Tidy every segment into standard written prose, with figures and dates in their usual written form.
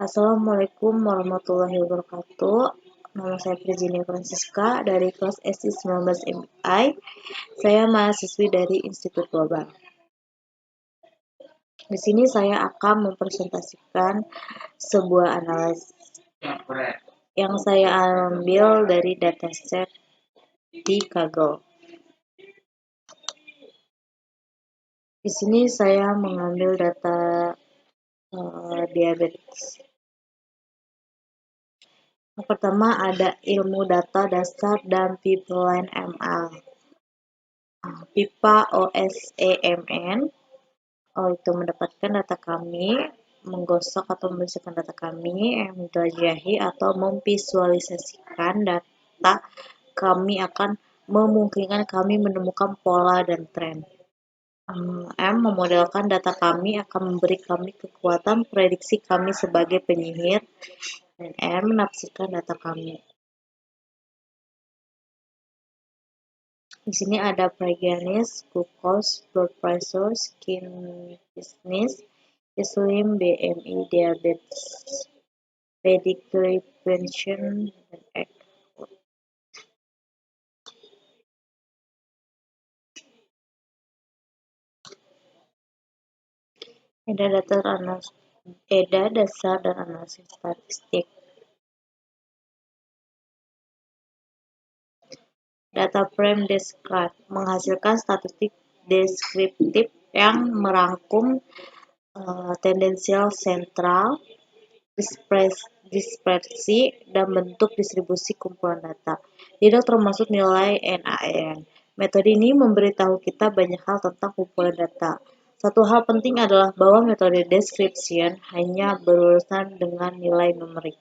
Assalamualaikum warahmatullahi wabarakatuh. Nama saya Virginia Francisca dari kelas SI19 MI. Saya mahasiswi dari Institut Global. Di sini saya akan mempresentasikan sebuah analisis yang saya ambil dari dataset di Kaggle. Di sini saya mengambil data diabetes. Yang pertama ada ilmu data dasar dan pipeline ML. Pipa OSEMN itu mendapatkan data kami, menggosok atau membersihkan data kami, menjelajahi atau memvisualisasikan data kami akan memungkinkan kami menemukan pola dan tren. M memodelkan data kami akan memberi kami kekuatan prediksi kami sebagai penyihir, dan M menafsirkan data kami. Di sini ada preganis, glucose, blood pressure, skin business, insulin, BMI, diabetes, pedigree, pension, dan egg. EDA dasar dan analisis statistik. Data frame describe menghasilkan statistik deskriptif yang merangkum tendensial sentral, dispersi, dan bentuk distribusi kumpulan data. Tidak termasuk nilai NaN. Metode ini memberitahu kita banyak hal tentang kumpulan data. Satu hal penting adalah bahwa metode description hanya berurusan dengan nilai numerik.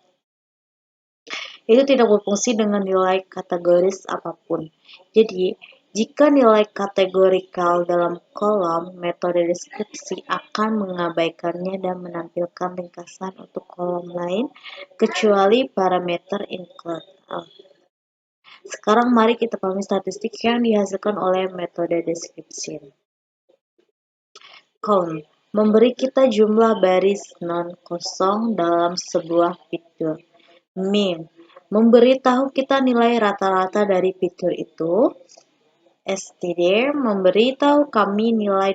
Itu tidak berfungsi dengan nilai kategoris apapun. Jadi, jika nilai kategorikal dalam kolom, metode deskripsi akan mengabaikannya dan menampilkan ringkasan untuk kolom lain, kecuali parameter include. Sekarang mari kita pahami statistik yang dihasilkan oleh metode description. Count memberi kita jumlah baris non-kosong dalam sebuah fitur. Min memberitahu kita nilai rata-rata dari fitur itu. STD memberitahu kami nilai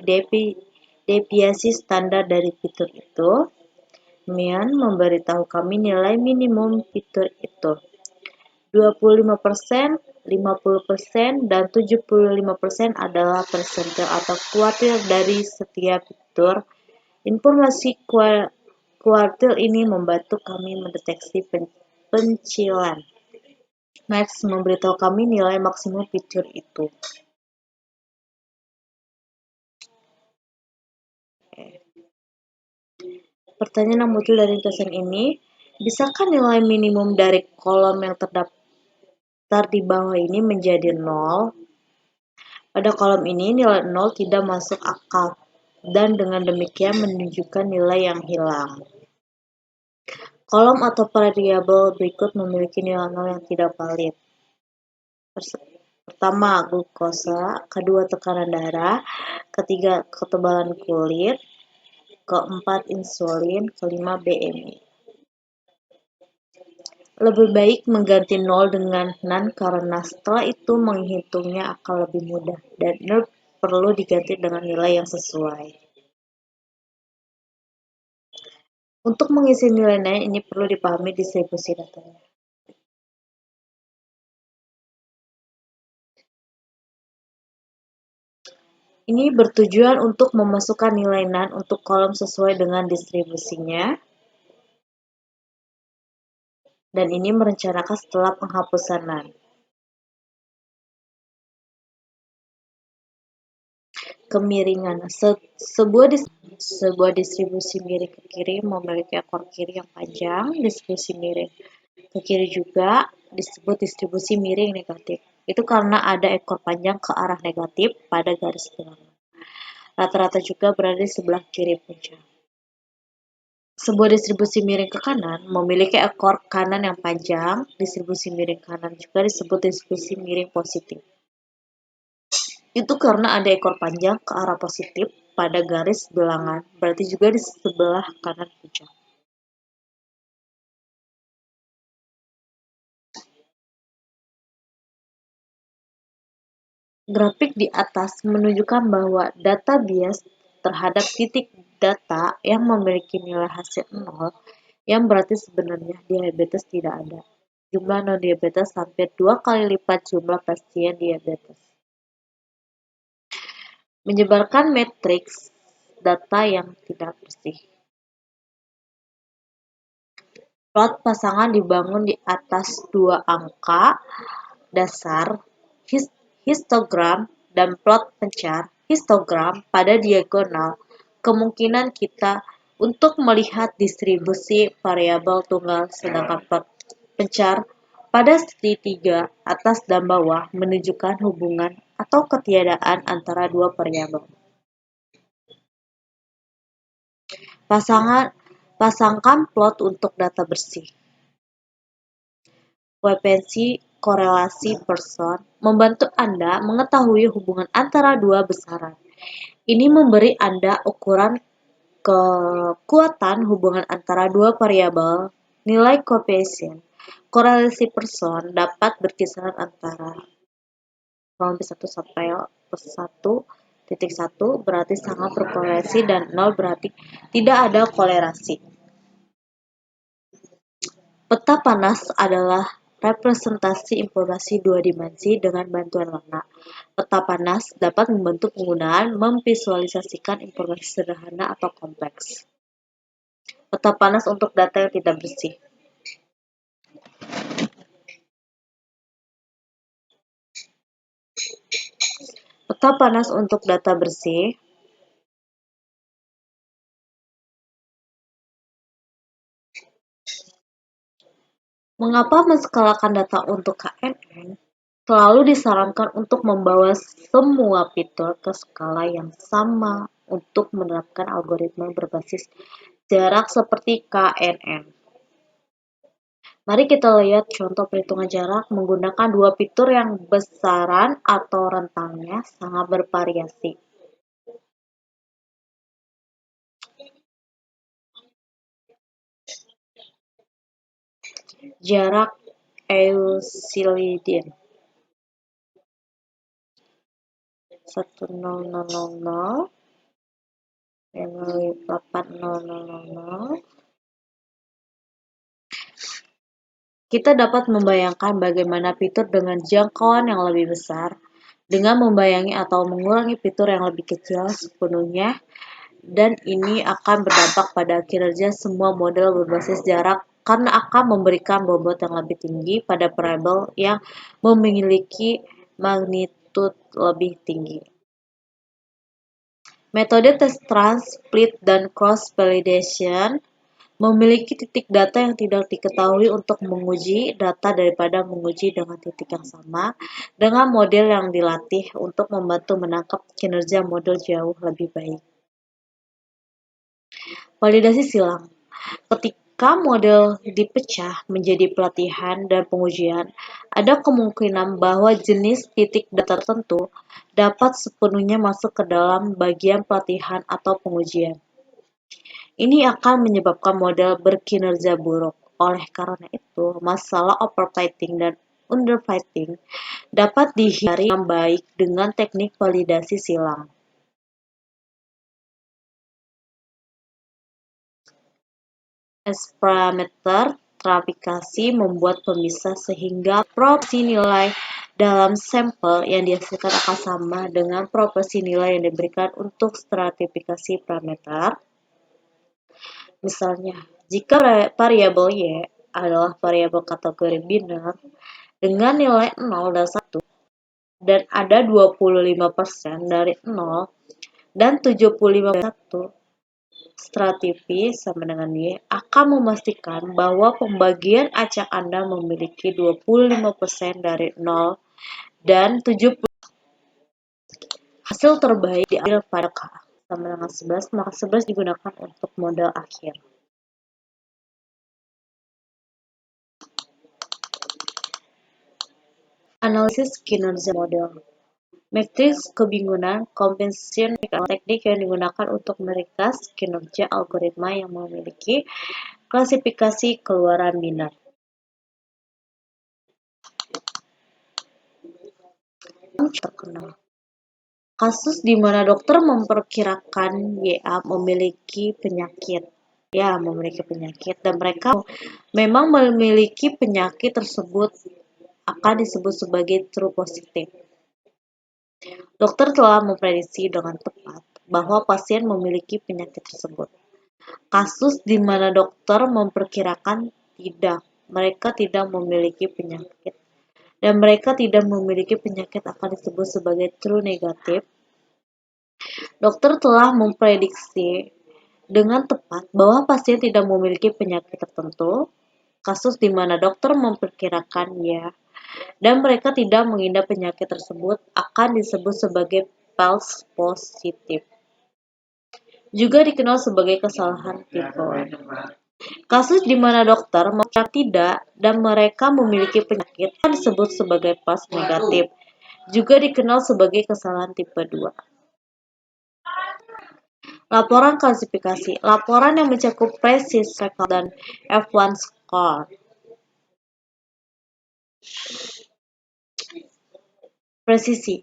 deviasi standar dari fitur itu. Mean memberitahu kami nilai minimum fitur itu. 25%, 50%, dan 75% adalah persentil atau kuartil dari setiap fitur. Informasi kuartil ini membantu kami mendeteksi pencilan. Max memberitahu kami nilai maksimum fitur itu. Pertanyaan yang muncul dari ringkasan ini, bisakah nilai minimum dari kolom yang terdaftar di bawah ini menjadi 0? Pada kolom ini nilai 0 tidak masuk akal dan dengan demikian menunjukkan nilai yang hilang. Kolom atau variabel berikut memiliki nilai 0 yang tidak valid. Pertama, glukosa, kedua tekanan darah, ketiga ketebalan kulit, keempat insulin, kelima BMI. Lebih baik mengganti 0 dengan none karena setelah itu menghitungnya akan lebih mudah dan 0 perlu diganti dengan nilai yang sesuai. Untuk mengisi nilai-nilai ini perlu dipahami distribusi datanya. Ini bertujuan untuk memasukkan nilai NaN untuk kolom sesuai dengan distribusinya. Dan ini merencanakan setelah penghapusan NaN. Kemiringan. Sebuah distribusi miring ke kiri memiliki ekor kiri yang panjang. Distribusi miring ke kiri juga disebut distribusi miring negatif. Itu karena ada ekor panjang ke arah negatif pada garis bilangan. Rata-rata juga berada di sebelah kiri puncak. Sebuah distribusi miring ke kanan memiliki ekor kanan yang panjang. Distribusi miring kanan juga disebut distribusi miring positif. Itu karena ada ekor panjang ke arah positif pada garis bilangan, berarti juga di sebelah kanan puncak. Grafik di atas menunjukkan bahwa data bias terhadap titik data yang memiliki nilai hasil 0, yang berarti sebenarnya diabetes tidak ada. Jumlah non-diabetes hampir 2 kali lipat jumlah pasien diabetes. Menyebarkan matriks data yang tidak bersih. Plot pasangan dibangun di atas dua angka dasar, histogram, dan plot pencar, histogram, pada diagonal. Kemungkinan kita untuk melihat distribusi variabel tunggal, sedangkan plot pencar pada segitiga atas dan bawah menunjukkan hubungan atau ketiadaan antara dua variabel. Pasangkan plot untuk data bersih. Frekuensi korelasi Pearson membantu Anda mengetahui hubungan antara dua besaran. Ini memberi Anda ukuran kekuatan hubungan antara dua variabel. Nilai koefisien korelasi Pearson dapat berkisar antara 1 sampai 1,1 berarti sangat berkorelasi dan 0 berarti tidak ada korelasi. Peta panas adalah representasi informasi dua dimensi dengan bantuan warna. Peta panas dapat membantu penggunaan memvisualisasikan informasi sederhana atau kompleks. Peta panas untuk data yang tidak bersih. Peta panas untuk data bersih. Mengapa menskalakan data untuk KNN? Selalu disarankan untuk membawa semua fitur ke skala yang sama untuk menerapkan algoritma berbasis jarak seperti KNN. Mari kita lihat contoh perhitungan jarak menggunakan dua fitur yang besaran atau rentangnya sangat bervariasi. Jarak Euclidean 1000 8000. Kita dapat membayangkan bagaimana fitur dengan jangkauan yang lebih besar dengan membayangi atau mengurangi fitur yang lebih kecil sepenuhnya, dan ini akan berdampak pada kinerja semua model berbasis jarak karena akan memberikan bobot yang lebih tinggi pada variabel yang memiliki magnitud lebih tinggi. Metode tes trans, split, dan cross validation memiliki titik data yang tidak diketahui untuk menguji data daripada menguji dengan titik yang sama dengan model yang dilatih untuk membantu menangkap kinerja model jauh lebih baik. Validasi silang. Ketika model dipecah menjadi pelatihan dan pengujian, ada kemungkinan bahwa jenis titik data tertentu dapat sepenuhnya masuk ke dalam bagian pelatihan atau pengujian. Ini akan menyebabkan model berkinerja buruk. Oleh karena itu, masalah overfitting dan underfitting dapat dihindari dengan baik dengan teknik validasi silang. S-parameter stratifikasi membuat pemisah sehingga proporsi nilai dalam sampel yang dihasilkan akan sama dengan proporsi nilai yang diberikan untuk stratifikasi parameter. Misalnya, jika variabel Y adalah variabel kategori biner dengan nilai 0 dan 1 dan ada 25% dari 0 dan 75% 1, stratifi sama dengan Y akan memastikan bahwa pembagian acak Anda memiliki 25% dari 0 dan 70%. Hasil terbaik diambil pada K sama dengan 11, maka 11 digunakan untuk model akhir. Analisis kinerja model. Matriks kebingungan compensation teknik yang digunakan untuk meringkas kinerja algoritma yang memiliki klasifikasi keluaran biner. terkenal. Kasus di mana dokter memperkirakan YA memiliki penyakit. Ya, memiliki penyakit dan mereka memang memiliki penyakit tersebut akan disebut sebagai true positive. Dokter telah memprediksi dengan tepat bahwa pasien memiliki penyakit tersebut. Kasus di mana dokter memperkirakan tidak, mereka tidak memiliki penyakit dan mereka tidak memiliki penyakit akan disebut sebagai true negative. Dokter telah memprediksi dengan tepat bahwa pasien tidak memiliki penyakit tertentu. Kasus di mana dokter memperkirakan ya, dan mereka tidak mengidap penyakit tersebut akan disebut sebagai false positive. Juga dikenal sebagai kesalahan tipe. Kasus di mana dokter memperkirakan tidak dan mereka memiliki penyakit akan disebut sebagai false negatif. Juga dikenal sebagai kesalahan tipe 2. Laporan klasifikasi. Laporan yang mencakup presisi record dan F1 score. Presisi.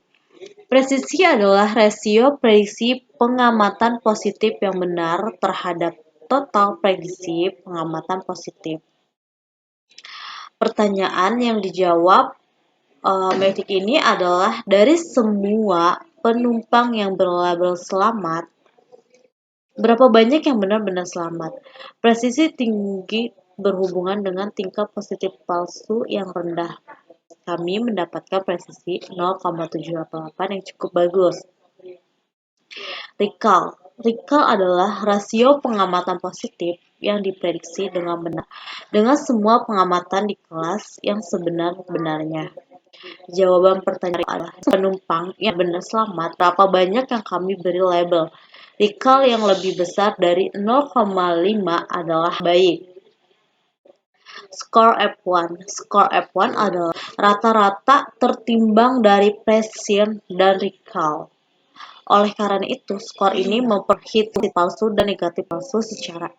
Presisi adalah rasio prediksi pengamatan positif yang benar terhadap total prediksi pengamatan positif. Pertanyaan yang dijawab medik ini adalah dari semua penumpang yang berlabel selamat, berapa banyak yang benar-benar selamat? Presisi tinggi berhubungan dengan tingkat positif palsu yang rendah. Kami mendapatkan presisi 0,788 yang cukup bagus. Recall adalah rasio pengamatan positif yang diprediksi dengan benar dengan semua pengamatan di kelas yang sebenar-benarnya. Jawaban pertanyaan adalah penumpang yang benar selamat, berapa banyak yang kami beri label. Recall yang lebih besar dari 0,5 adalah baik. Skor F1. Skor F1 adalah rata-rata tertimbang dari presisi dan recall. Oleh karena itu, skor ini memperhitung palsu dan negatif palsu secara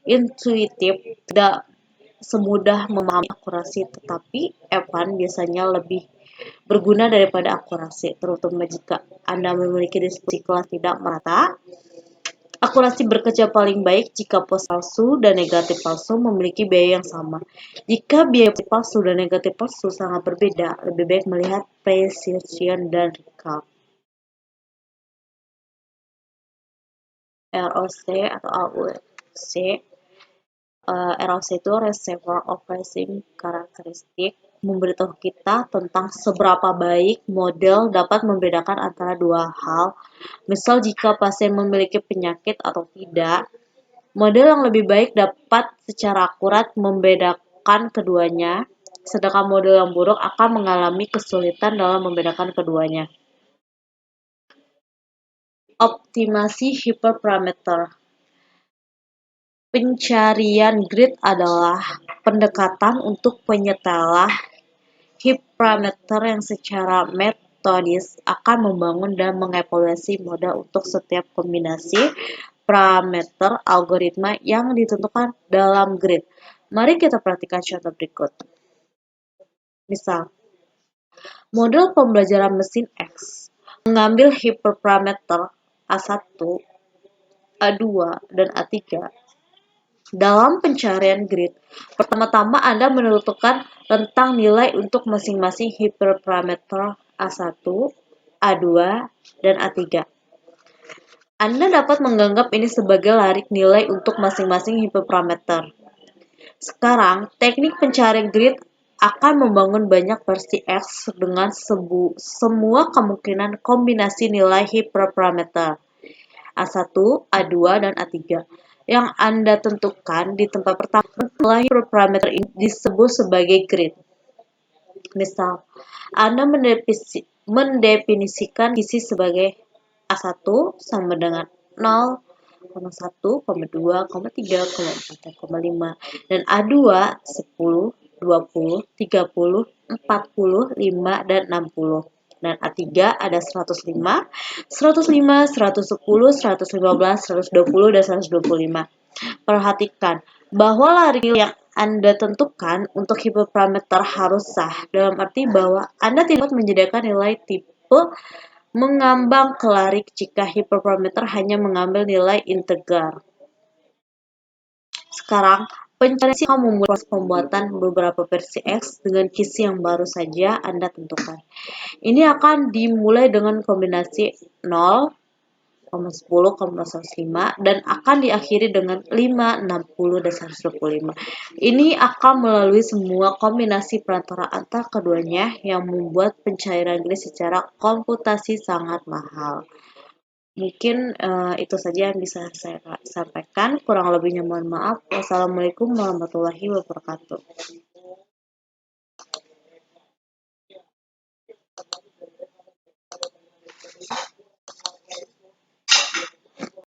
intuitif, tidak semudah memahami akurasi, tetapi F1 biasanya lebih berguna daripada akurasi, terutama jika Anda memiliki diskusi kelas tidak merata. Akurasi bekerja paling baik jika positif palsu dan negatif palsu memiliki biaya yang sama. Jika biaya palsu dan negatif palsu sangat berbeda, lebih baik melihat precision dan recall. ROC atau AUC. ROC itu Reservoir Operating Characteristic, memberitahu kita tentang seberapa baik model dapat membedakan antara dua hal. Misal jika pasien memiliki penyakit atau tidak, model yang lebih baik dapat secara akurat membedakan keduanya, sedangkan model yang buruk akan mengalami kesulitan dalam membedakan keduanya. Optimasi hiperparameter. Pencarian grid adalah pendekatan untuk penyetelan hiperparameter yang secara metodis akan membangun dan mengevaluasi model untuk setiap kombinasi parameter algoritma yang ditentukan dalam grid. Mari kita perhatikan contoh berikut. Misal, model pembelajaran mesin X mengambil hiperparameter A1, A2, dan A3. Dalam pencarian grid, pertama-tama Anda menentukan rentang nilai untuk masing-masing hiperparameter A1, A2, dan A3. Anda dapat menganggap ini sebagai larik nilai untuk masing-masing hiperparameter. Sekarang, teknik pencarian grid akan membangun banyak versi X dengan semua kemungkinan kombinasi nilai hiperparameter A1, A2, dan A3 yang Anda tentukan di tempat pertama. Nilai hiperparameter ini disebut sebagai grid. Misal, Anda mendefinisikan isi sebagai A1 sama dengan 0, 1, 2, 3, 4, 5, dan A2 10, 20, 30, 40, 5, dan 60. Dan A3 ada 105, 105, 110, 115, 120, dan 125. Perhatikan bahwa larik yang Anda tentukan untuk hiperparameter harus sah, dalam arti bahwa Anda tidak menyediakan nilai tipe mengambang kelarik jika hiperparameter hanya mengambil nilai integer. Sekarang, pencarian akan memulai proses pembuatan beberapa versi X dengan kisi yang baru saja Anda tentukan. Ini akan dimulai dengan kombinasi 0, 10, 105 dan akan diakhiri dengan 5, 60, dan 125. Ini akan melalui semua kombinasi perantara antara keduanya yang membuat pencairan ini secara komputasi sangat mahal. Mungkin itu saja yang bisa saya sampaikan. Kurang lebihnya mohon maaf. Wassalamualaikum warahmatullahi wabarakatuh.